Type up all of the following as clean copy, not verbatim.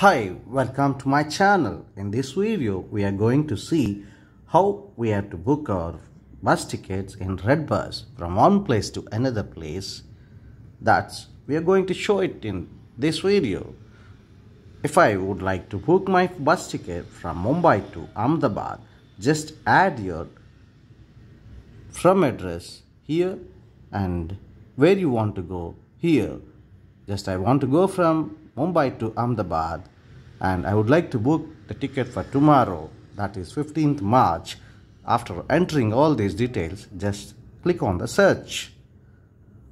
Hi, welcome to my channel. In this video, we are going to see how we have to book our bus tickets in redbus from one place to another place. We are going to show it in this video. If I would like to book my bus ticket from Mumbai to Ahmedabad, just add your from address here and where you want to go here. I want to go from Mumbai to Ahmedabad and I would like to book the ticket for tomorrow, that is 15th March. After entering all these details, just click on the search.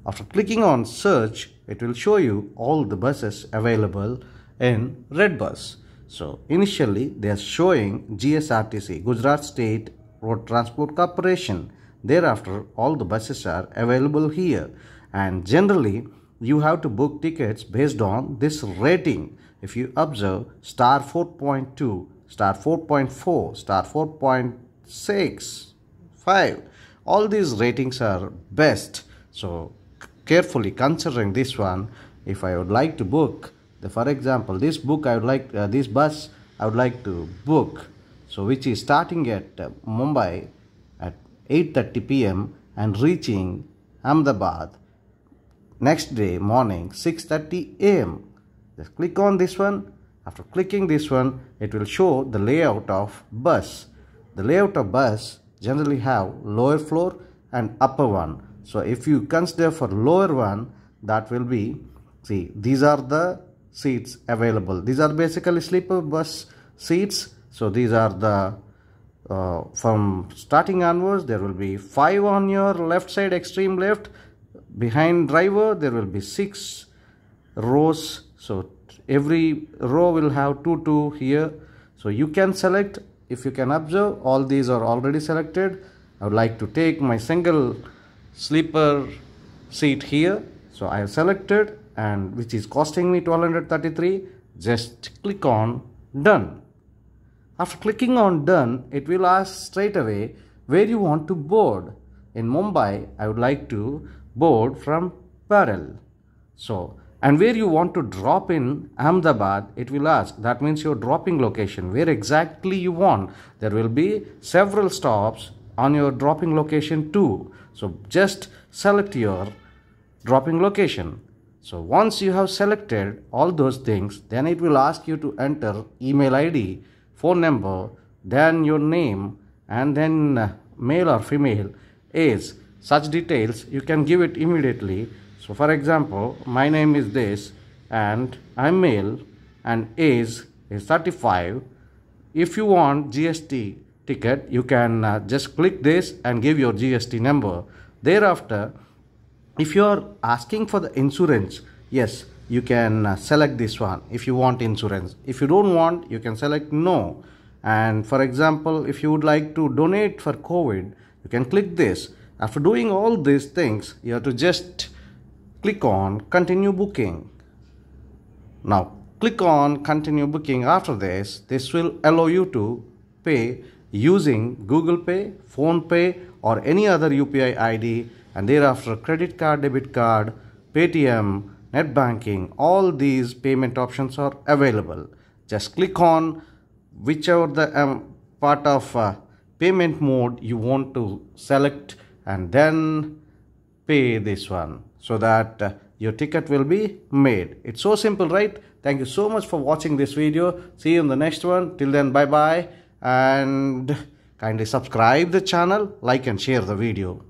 After clicking on search, it will show you all the buses available in redbus. So initially they are showing GSRTC, Gujarat State Road Transport Corporation. Thereafter all the buses are available here, and generally you have to book tickets based on this rating. If you observe star 4.2, star 4.4, star 4.6, 5, all these ratings are best. So carefully considering this one, if I would like to book for example this bus I would like to book, so which is starting at Mumbai at 8:30 p.m. and reaching Ahmedabad next day morning 6:30 a.m. Just click on this one. After clicking this one, it will show the layout of bus. The layout of bus generally have lower floor and upper one. So if you consider for lower one, that will be, see, these are the seats available. These are basically sleeper bus seats. So these are the from starting onwards, there will be 5 on your left side, extreme left. Behind driver there will be 6 rows, so every row will have 2 here. So you can select. If you can observe, all these are already selected. I would like to take my single sleeper seat here, so I have selected, and which is costing me 1233. Just click on done. After clicking on done, it will ask straight away where you want to board. In Mumbai, I would like to board from Parel. So, and where you want to drop in Ahmedabad, it will ask. That means your dropping location, where exactly you want. There will be several stops on your dropping location too. So just select your dropping location. So once you have selected all those things, then it will ask you to enter email ID, phone number, then your name, and then male or female, age. Such details you can give it immediately. So for example, my name is this and I'm male and age is 35. If you want GST ticket, you can just click this and give your GST number. Thereafter, if you are asking for the insurance, yes, you can select this one if you want insurance. If you don't want, you can select no. And for example, if you would like to donate for COVID, you can click this. After doing all these things, you have to just click on continue booking. Now click on continue booking. After this will allow you to pay using Google Pay, Phone Pay or any other UPI ID, and thereafter credit card, debit card, Paytm, net banking, all these payment options are available. Just click on whichever the part of payment mode you want to select and then pay this one, so that your ticket will be made. It's so simple, right? Thank you so much for watching this video. See you in the next one. Till then, bye bye, and kindly subscribe the channel, like and share the video.